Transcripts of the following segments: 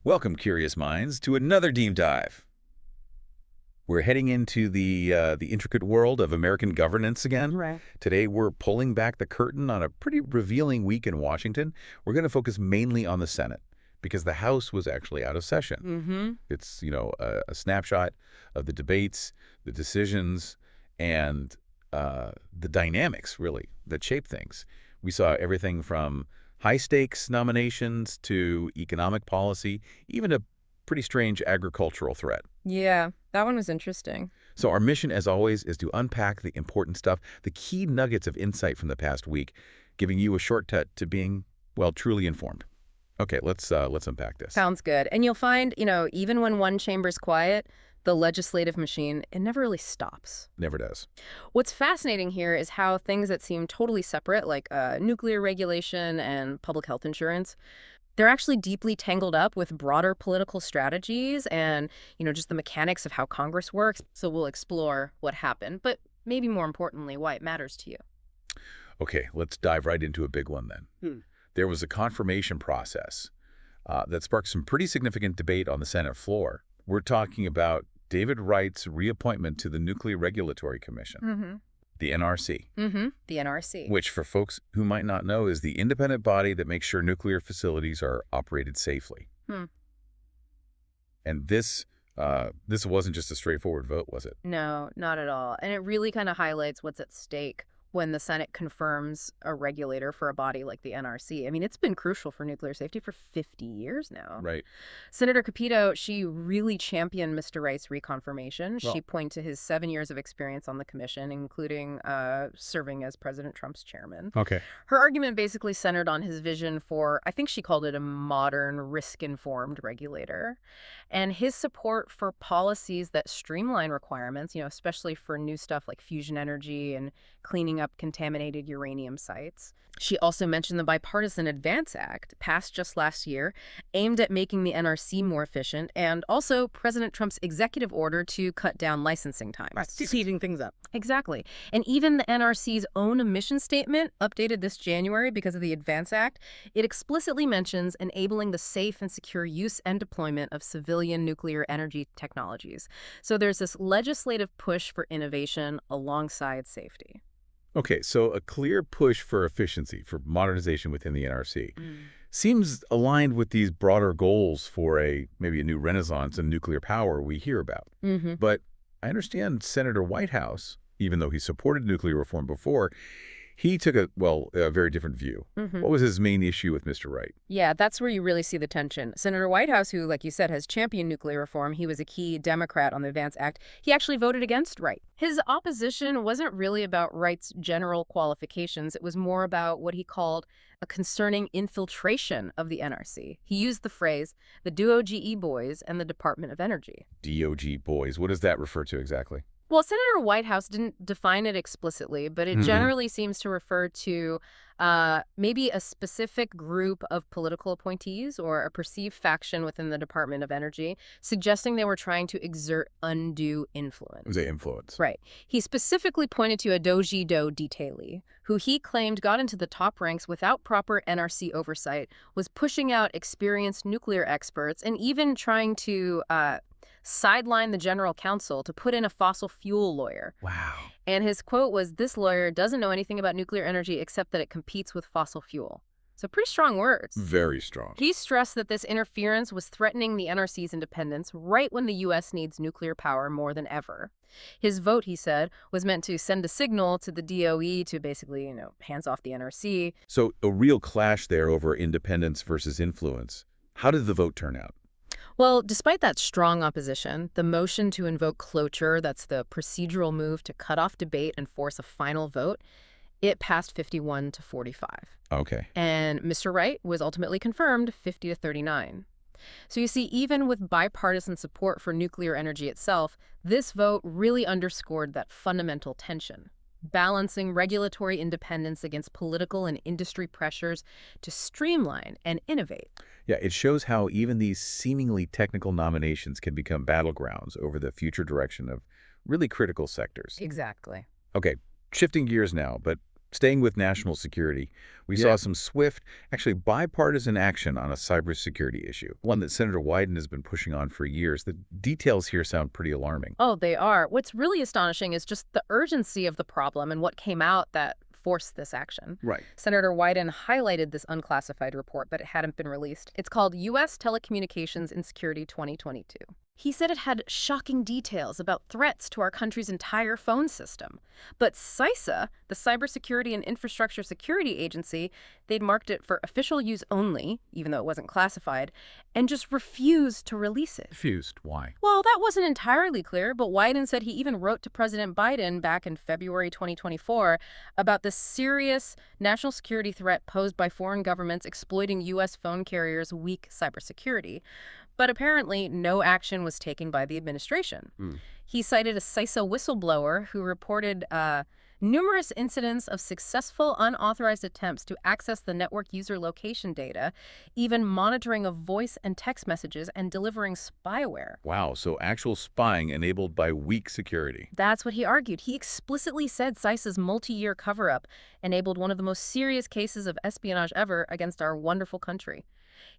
Welcome, curious minds, to another deep dive. We're heading into the intricate world of American governance again. Right. Today, we're pulling back the curtain on a pretty revealing week in Washington. We're going to focus mainly on the Senate because the House was actually out of session. Mm-hmm. It's, a snapshot of the debates, the decisions, and the dynamics, really, that shape things. We saw everything from high-stakes nominations to economic policy, even a pretty strange agricultural threat. Yeah, that one was interesting. So our mission, as always, is to unpack the important stuff, the key nuggets of insight from the past week, giving you a shortcut to being, well, truly informed. Okay, let's unpack this. Sounds good. And you'll find, even when one chamber's quiet, the legislative machine, it never really stops. Never does. What's fascinating here is how things that seem totally separate, like nuclear regulation and public health insurance, they're actually deeply tangled up with broader political strategies and, just the mechanics of how Congress works. So we'll explore what happened, but maybe more importantly, why it matters to you. Okay, let's dive right into a big one then. There was a confirmation process that sparked some pretty significant debate on the Senate floor. We're talking about David Wright's reappointment to the Nuclear Regulatory Commission, the NRC. The NRC. Which, for folks who might not know, is the independent body that makes sure nuclear facilities are operated safely. And this wasn't just a straightforward vote, was it? No, not at all. And it really kind of highlights what's at stake when the Senate confirms a regulator for a body like the NRC. I mean, it's been crucial for nuclear safety for 50 years now. Right. Senator Capito, she really championed Mr. Wright's reconfirmation. Well, she pointed to his 7 years of experience on the commission, including serving as President Trump's chairman. okay. Her argument basically centered on his vision for, I think she called it a modern, risk-informed regulator, and his support for policies that streamline requirements, especially for new stuff like fusion energy and cleaning up contaminated uranium sites. She also mentioned the Bipartisan Advance Act, passed just last year, aimed at making the NRC more efficient, and also President Trump's executive order to cut down licensing times. Right, speeding things up. Exactly. And even the NRC's own emission statement, updated this January because of the Advance Act, it explicitly mentions enabling the safe and secure use and deployment of civilian nuclear energy technologies. So there's this legislative push for innovation alongside safety. Okay, so a clear push for efficiency, for modernization within the NRC, seems aligned with these broader goals for maybe a new renaissance in nuclear power we hear about. But I understand Senator Whitehouse, even though he supported nuclear reform before, he took a very different view. What was his main issue with Mr. Wright? Yeah, that's where you really see the tension. Senator Whitehouse, who, like you said, has championed nuclear reform, he was a key Democrat on the Advance Act, he actually voted against Wright. His opposition wasn't really about Wright's general qualifications. It was more about what he called a concerning infiltration of the NRC. He used the phrase, the DOGE boys and the Department of Energy. DOG boys. What does that refer to exactly? Well, Senator Whitehouse didn't define it explicitly, but it generally seems to refer to maybe a specific group of political appointees or a perceived faction within the Department of Energy, suggesting they were trying to exert undue influence. The influence. Right. He specifically pointed to a Doji Do detailee, who he claimed got into the top ranks without proper NRC oversight, was pushing out experienced nuclear experts, and even trying to sideline the general counsel to put in a fossil fuel lawyer. Wow. And his quote was, "This lawyer doesn't know anything about nuclear energy except that it competes with fossil fuel." So pretty strong words. Very strong. He stressed that this interference was threatening the NRC's independence right when the U.S. needs nuclear power more than ever. His vote, he said, was meant to send a signal to the DOE to basically, hands off the NRC. So a real clash there over independence versus influence. How did the vote turn out? Well, despite that strong opposition, the motion to invoke cloture, that's the procedural move to cut off debate and force a final vote, it passed 51 to 45. Okay. And Mr. Wright was ultimately confirmed 50 to 39. So you see, even with bipartisan support for nuclear energy itself, this vote really underscored that fundamental tension, balancing regulatory independence against political and industry pressures to streamline and innovate. Yeah, it shows how even these seemingly technical nominations can become battlegrounds over the future direction of really critical sectors. Exactly. Okay, shifting gears now, but Staying with national security, we saw some swift, actually bipartisan action on a cybersecurity issue, one that Senator Wyden has been pushing on for years. The details here sound pretty alarming. Oh, they are. What's really astonishing is just the urgency of the problem and what came out that forced this action. Right. Senator Wyden highlighted this unclassified report, but it hadn't been released. It's called U.S. Telecommunications Insecurity 2022. He said it had shocking details about threats to our country's entire phone system. But CISA, the Cybersecurity and Infrastructure Security Agency, they'd marked it for official use only, even though it wasn't classified, and just refused to release it. Refused. Why? Well, that wasn't entirely clear, but Wyden said he even wrote to President Biden back in February 2024 about the serious national security threat posed by foreign governments exploiting U.S. phone carriers' weak cybersecurity. But apparently, no action was taken by the administration. He cited a CISA whistleblower who reported numerous incidents of successful unauthorized attempts to access the network user location data, even monitoring of voice and text messages and delivering spyware. Wow, so actual spying enabled by weak security. That's what he argued. He explicitly said CISA's multi-year cover-up enabled one of the most serious cases of espionage ever against our wonderful country.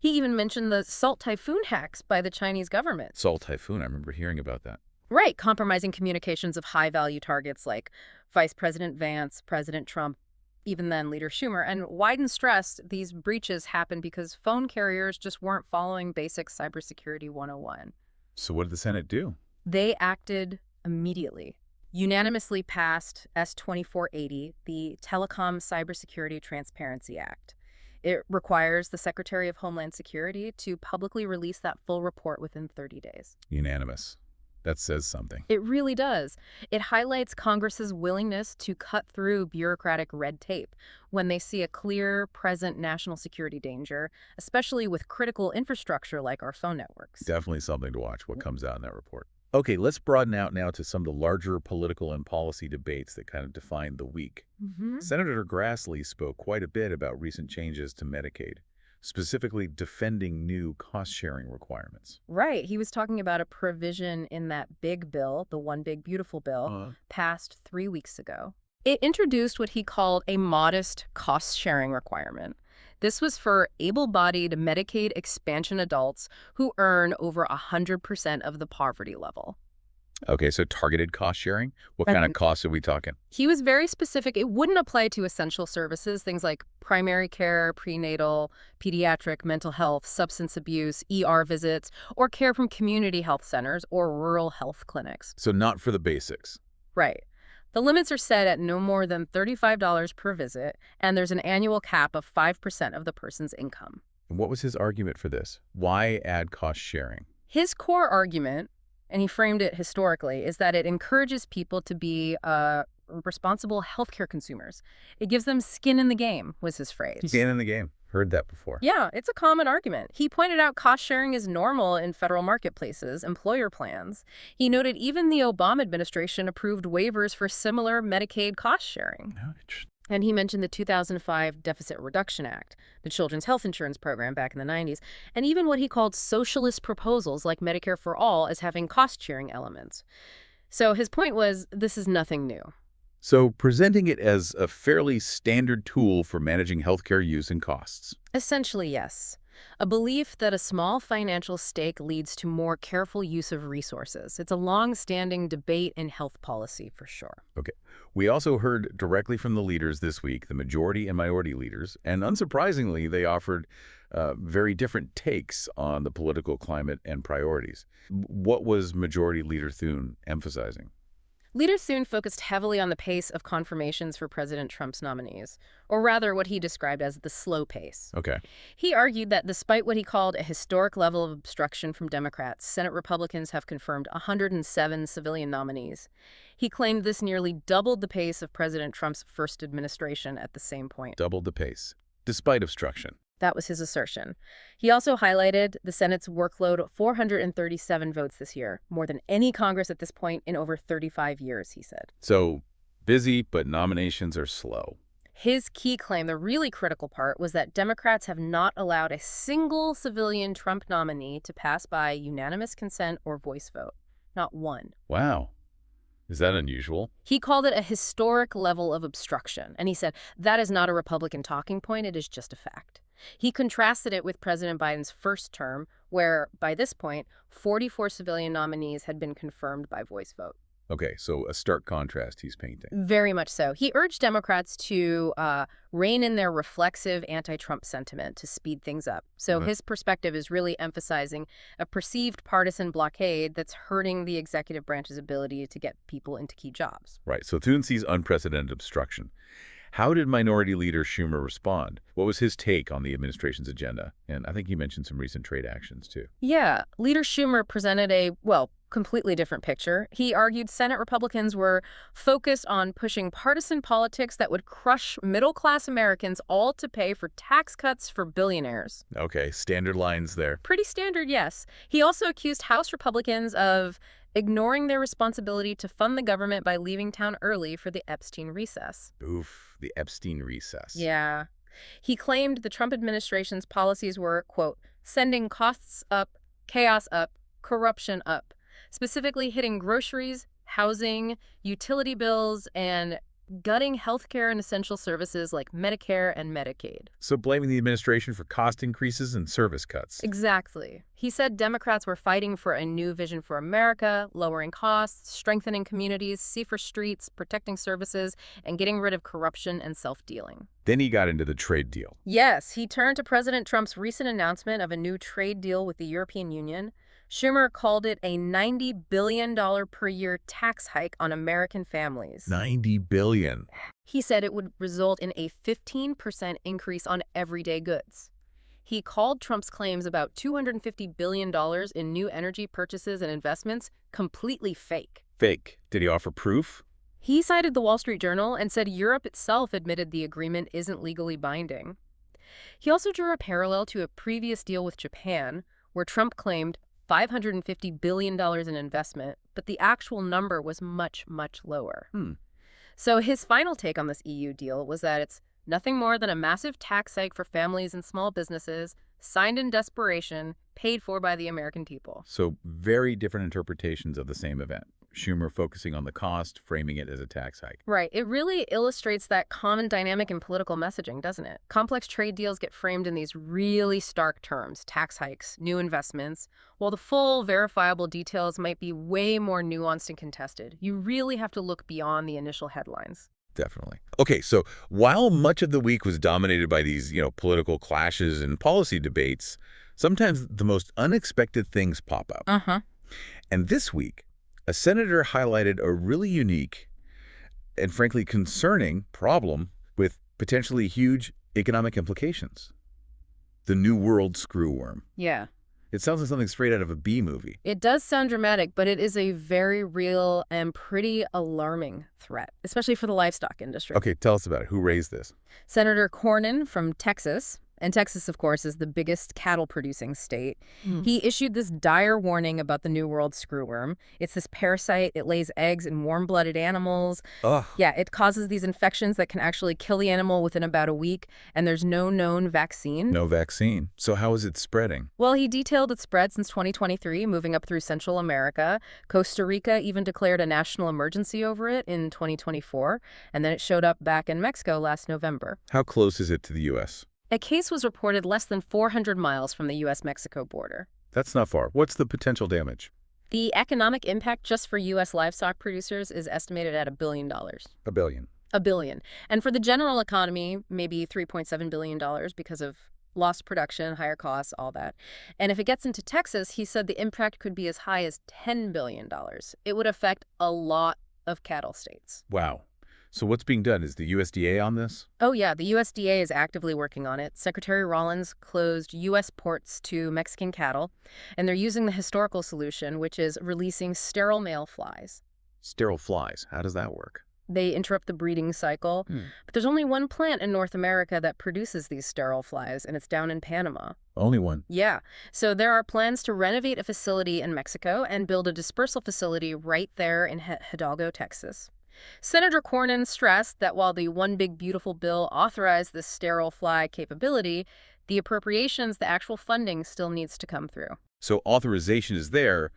He even mentioned the Salt Typhoon hacks by the Chinese government. Salt Typhoon, I remember hearing about that. Right, compromising communications of high-value targets like Vice President Vance, President Trump, even then Leader Schumer. And Wyden stressed these breaches happened because phone carriers just weren't following basic cybersecurity 101. So what did the Senate do? They acted immediately. Unanimously passed S-2480, the Telecom Cybersecurity Transparency Act. It requires the Secretary of Homeland Security to publicly release that full report within 30 days. Unanimous. That says something. It really does. It highlights Congress's willingness to cut through bureaucratic red tape when they see a clear, present national security danger, especially with critical infrastructure like our phone networks. Definitely something to watch, what comes out in that report. Okay, let's broaden out now to some of the larger political and policy debates that kind of define the week. Senator Grassley spoke quite a bit about recent changes to Medicaid, specifically defending new cost-sharing requirements. Right. He was talking about a provision in that big bill, the One Big Beautiful Bill, passed 3 weeks ago. It introduced what he called a modest cost-sharing requirement. This was for able-bodied Medicaid expansion adults who earn over 100% of the poverty level. Okay, so targeted cost sharing? What kind of costs are we talking? He was very specific. It wouldn't apply to essential services, things like primary care, prenatal, pediatric, mental health, substance abuse, ER visits, or care from community health centers or rural health clinics. So not for the basics. Right. The limits are set at no more than $35 per visit, and there's an annual cap of 5% of the person's income. And what was his argument for this? Why add cost sharing? His core argument, and he framed it historically, is that it encourages people to be responsible healthcare consumers. It gives them skin in the game, was his phrase. Skin in the game. Heard that before. Yeah, it's a common argument. He pointed out cost sharing is normal in federal marketplaces, employer plans. He noted even the Obama administration approved waivers for similar Medicaid cost sharing. And he mentioned the 2005 Deficit Reduction Act, the Children's Health Insurance Program back in the 90s, and even what he called socialist proposals like Medicare for All as having cost-sharing elements. So his point was, this is nothing new. So presenting it as a fairly standard tool for managing healthcare use and costs. Essentially, yes. A belief that a small financial stake leads to more careful use of resources. It's a long-standing debate in health policy, for sure. Okay. We also heard directly from the leaders this week, the majority and minority leaders, and unsurprisingly, they offered very different takes on the political climate and priorities. What was Majority Leader Thune emphasizing? Leader Thune focused heavily on the pace of confirmations for President Trump's nominees, or rather what he described as the slow pace. Okay. He argued that despite what he called a historic level of obstruction from Democrats, Senate Republicans have confirmed 107 civilian nominees. He claimed this nearly doubled the pace of President Trump's first administration at the same point. Doubled the pace, despite obstruction. That was his assertion. He also highlighted the Senate's workload of 437 votes this year, more than any Congress at this point in over 35 years, he said. So busy, but nominations are slow. His key claim, the really critical part, was that Democrats have not allowed a single civilian Trump nominee to pass by unanimous consent or voice vote. Not one. Wow. Is that unusual? He called it a historic level of obstruction, and he said, that is not a Republican talking point, it is just a fact. He contrasted it with President Biden's first term, where, by this point, 44 civilian nominees had been confirmed by voice vote. Okay, so a stark contrast he's painting. Very much so. He urged Democrats to rein in their reflexive anti-Trump sentiment to speed things up. So his perspective is really emphasizing a perceived partisan blockade that's hurting the executive branch's ability to get people into key jobs. Right, so Thune sees unprecedented obstruction. How did Minority Leader Schumer respond? What was his take on the administration's agenda? And I think he mentioned some recent trade actions, too. Yeah, Leader Schumer presented a, well, completely different picture. He argued Senate Republicans were focused on pushing partisan politics that would crush middle-class Americans, all to pay for tax cuts for billionaires. Okay, standard lines there. Pretty standard, yes. He also accused House Republicans of ignoring their responsibility to fund the government by leaving town early for the Epstein recess. Oof, the Epstein recess. Yeah. He claimed the Trump administration's policies were, quote, sending costs up, chaos up, corruption up, specifically hitting groceries, housing, utility bills, and gutting healthcare and essential services like Medicare and Medicaid. So blaming the administration for cost increases and service cuts. Exactly. He said Democrats were fighting for a new vision for America, lowering costs, strengthening communities, safer streets, protecting services, and getting rid of corruption and self-dealing. Then he got into the trade deal. Yes, he turned to President Trump's recent announcement of a new trade deal with the European Union. Schumer called it a $90 billion per year tax hike on American families. $90 billion. He said it would result in a 15% increase on everyday goods. He called Trump's claims about $250 billion in new energy purchases and investments completely fake. Fake. Did he offer proof? He cited the Wall Street Journal and said Europe itself admitted the agreement isn't legally binding. He also drew a parallel to a previous deal with Japan, where Trump claimed $550 billion in investment, but the actual number was much, much lower. So his final take on this EU deal was that it's nothing more than a massive tax hike for families and small businesses, signed in desperation, paid for by the American people. So very different interpretations of the same event. Schumer focusing on the cost, framing it as a tax hike. Right. It really illustrates that common dynamic in political messaging, doesn't it? Complex trade deals get framed in these really stark terms, tax hikes, new investments, while the full, verifiable details might be way more nuanced and contested. You really have to look beyond the initial headlines. Definitely. Okay, so while much of the week was dominated by these, political clashes and policy debates, sometimes the most unexpected things pop up. And this week, a senator highlighted a really unique and frankly concerning problem with potentially huge economic implications. The New World screwworm. Yeah. It sounds like something straight out of a B movie. It does sound dramatic, but it is a very real and pretty alarming threat, especially for the livestock industry. Okay, tell us about it. Who raised this? Senator Cornyn from Texas. And Texas, of course, is the biggest cattle-producing state. He issued this dire warning about the New World screwworm. It's this parasite. It lays eggs in warm-blooded animals. Ugh. Yeah, it causes these infections that can actually kill the animal within about a week, and there's no known vaccine. No vaccine. So how is it spreading? Well, he detailed its spread since 2023, moving up through Central America. Costa Rica even declared a national emergency over it in 2024, and then it showed up back in Mexico last November. How close is it to the U.S.? A case was reported less than 400 miles from the U.S.-Mexico border. That's not far. What's the potential damage? The economic impact just for U.S. livestock producers is estimated at $1 billion. $1 billion. $1 billion. And for the general economy, maybe $3.7 billion because of lost production, higher costs, all that. And if it gets into Texas, he said the impact could be as high as $10 billion. It would affect a lot of cattle states. Wow. So what's being done? Is the USDA on this? Oh, yeah. The USDA is actively working on it. Secretary Rollins closed U.S. ports to Mexican cattle, and they're using the historical solution, which is releasing sterile male flies. Sterile flies. How does that work? They interrupt the breeding cycle. But there's only one plant in North America that produces these sterile flies, and it's down in Panama. Only one? Yeah. So there are plans to renovate a facility in Mexico and build a dispersal facility right there in Hidalgo, Texas. Senator Cornyn stressed that while the One Big Beautiful bill authorized this sterile fly capability, the appropriations, the actual funding, still needs to come through. So authorization is there,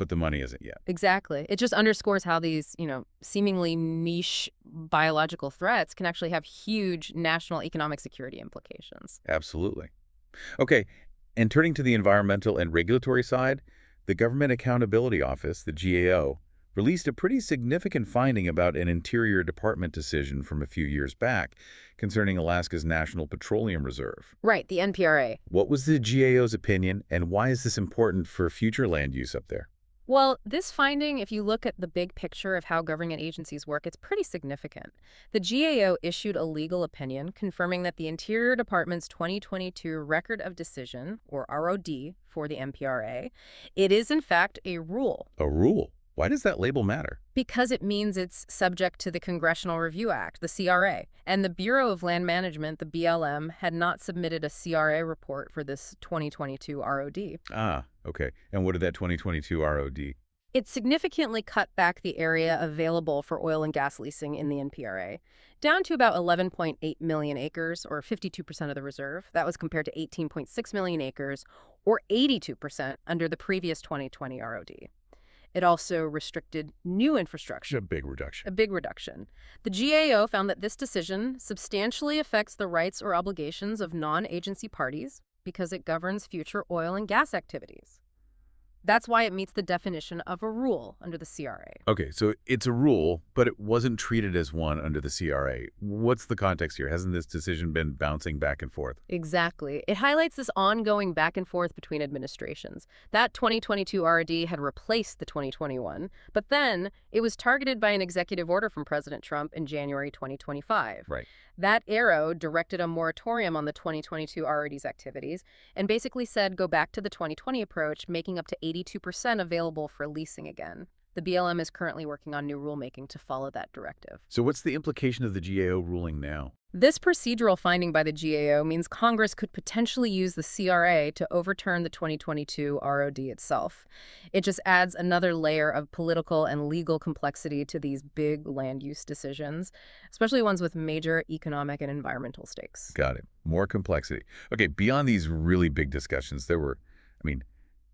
but the money isn't yet. Exactly. It just underscores how these, seemingly niche biological threats can actually have huge national economic security implications. Absolutely. Okay, and turning to the environmental and regulatory side, the Government Accountability Office, the GAO, released a pretty significant finding about an Interior Department decision from a few years back concerning Alaska's National Petroleum Reserve. Right, the NPRA. What was the GAO's opinion, and why is this important for future land use up there? Well, this finding, if you look at the big picture of how government agencies work, it's pretty significant. The GAO issued a legal opinion confirming that the Interior Department's 2022 Record of Decision, or ROD, for the NPRA, it is in fact a rule. A rule? Why does that label matter? Because it means it's subject to the Congressional Review Act, the CRA. And the Bureau of Land Management, the BLM, had not submitted a CRA report for this 2022 ROD. Ah, okay. And what did that 2022 ROD? It significantly cut back the area available for oil and gas leasing in the NPRA, down to about 11.8 million acres, or 52% of the reserve. That was compared to 18.6 million acres, or 82% under the previous 2020 ROD. It also restricted new infrastructure. A big reduction. A big reduction. The GAO found that this decision substantially affects the rights or obligations of non-agency parties because it governs future oil and gas activities. That's why it meets the definition of a rule under the CRA. Okay, so it's a rule, but it wasn't treated as one under the CRA. What's the context here? Hasn't this decision been bouncing back and forth? Exactly. It highlights this ongoing back and forth between administrations. That 2022 ROD had replaced the 2021, but then it was targeted by an executive order from President Trump in January 2025. Right. That arrow directed a moratorium on the 2022 ROD's activities and basically said go back to the 2020 approach, making up to 82% available for leasing again. The BLM is currently working on new rulemaking to follow that directive. So what's the implication of the GAO ruling now? This procedural finding by the GAO means Congress could potentially use the CRA to overturn the 2022 ROD itself. It just adds another layer of political and legal complexity to these big land use decisions, especially ones with major economic and environmental stakes. Got it. More complexity. Okay, beyond these really big discussions, there were,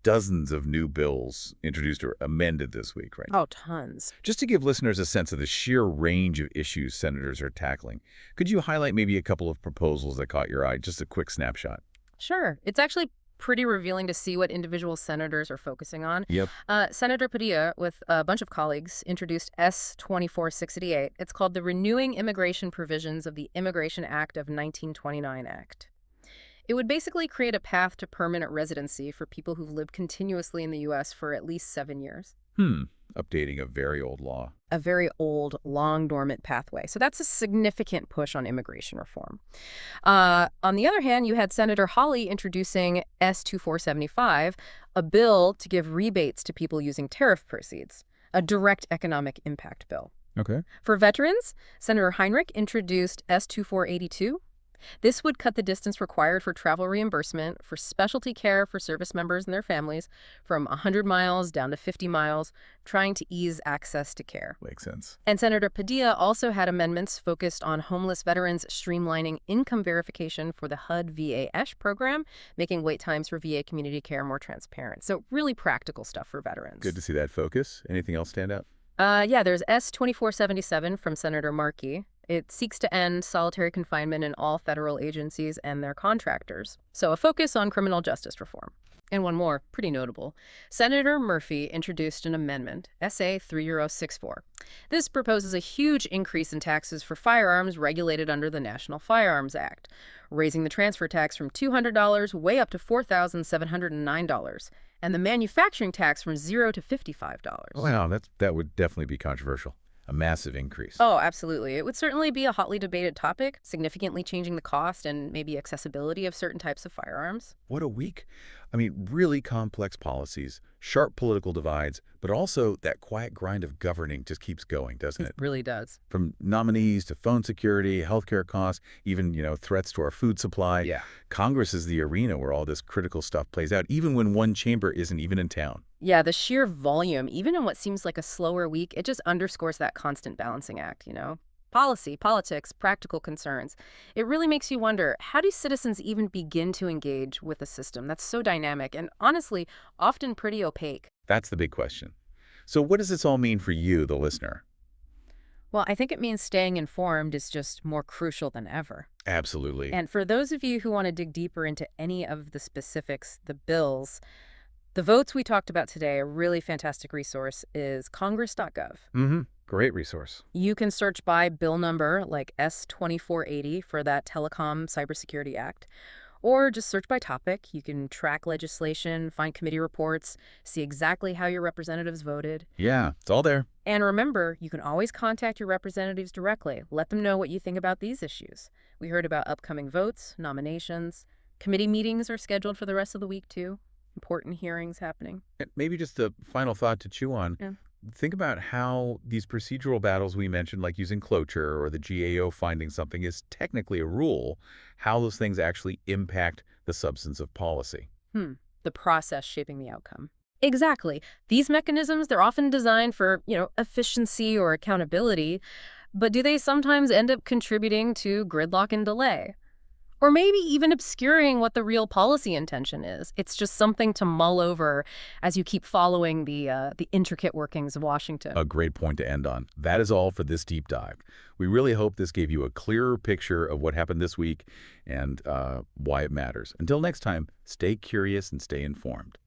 dozens of new bills introduced or amended this week, right? Oh, tons. Just to give listeners a sense of the sheer range of issues senators are tackling, could you highlight maybe a couple of proposals that caught your eye? Just a quick snapshot. Sure. It's actually pretty revealing to see what individual senators are focusing on. Yep. Senator Padilla, with a bunch of colleagues, introduced S-2468. It's called the Renewing Immigration Provisions of the Immigration Act of 1929 Act. It would basically create a path to permanent residency for people who've lived continuously in the U.S. for at least 7 years. Updating a very old law. A very old, long dormant pathway. So that's a significant push on immigration reform. On the other hand, you had Senator Hawley introducing S-2475, a bill to give rebates to people using tariff proceeds, a direct economic impact bill. Okay. For veterans, Senator Heinrich introduced S-2482. This would cut the distance required for travel reimbursement for specialty care for service members and their families from 100 miles down to 50 miles, trying to ease access to care. Makes sense. And Senator Padilla also had amendments focused on homeless veterans streamlining income verification for the HUD VA-ESH program, making wait times for VA community care more transparent. So really practical stuff for veterans. Good to see that focus. Anything else stand out? Yeah, there's S-2477 from Senator Markey. It seeks to end solitary confinement in all federal agencies and their contractors. So a focus on criminal justice reform. And one more, pretty notable. Senator Murphy introduced an amendment, SA 3064. This proposes a huge increase in taxes for firearms regulated under the National Firearms Act, raising the transfer tax from $200 way up to $4,709, and the manufacturing tax from $0 to $55. Wow, that would definitely be controversial. A massive increase. Oh, absolutely. It would certainly be a hotly debated topic, significantly changing the cost and maybe accessibility of certain types of firearms. What a week. Really complex policies, sharp political divides, but also that quiet grind of governing just keeps going, doesn't it? It really does. From nominees to phone security, healthcare costs, even, threats to our food supply. Yeah. Congress is the arena where all this critical stuff plays out, even when one chamber isn't even in town. Yeah, the sheer volume, even in what seems like a slower week, it just underscores that constant balancing act, Policy, politics, practical concerns. It really makes you wonder, how do citizens even begin to engage with a system that's so dynamic and, honestly, often pretty opaque? That's the big question. So what does this all mean for you, the listener? Well, I think it means staying informed is just more crucial than ever. Absolutely. And for those of you who want to dig deeper into any of the specifics, the bills, the votes we talked about today, a really fantastic resource is congress.gov. Great resource. You can search by bill number like S2480 for that Telecom Cybersecurity Act, or just search by topic. You can track legislation, find committee reports, see exactly how your representatives voted. Yeah, it's all there. And remember, you can always contact your representatives directly. Let them know what you think about these issues. We heard about upcoming votes, nominations. Committee meetings are scheduled for the rest of the week, too. Important hearings happening. And maybe just a final thought to chew on. Yeah. Think about how these procedural battles we mentioned, like using cloture or the GAO finding something is technically a rule, how those things actually impact the substance of policy. The process shaping the outcome. Exactly. These mechanisms, they're often designed for, efficiency or accountability, but do they sometimes end up contributing to gridlock and delay? Or maybe even obscuring what the real policy intention is. It's just something to mull over as you keep following the intricate workings of Washington. A great point to end on. That is all for this deep dive. We really hope this gave you a clearer picture of what happened this week and why it matters. Until next time, stay curious and stay informed.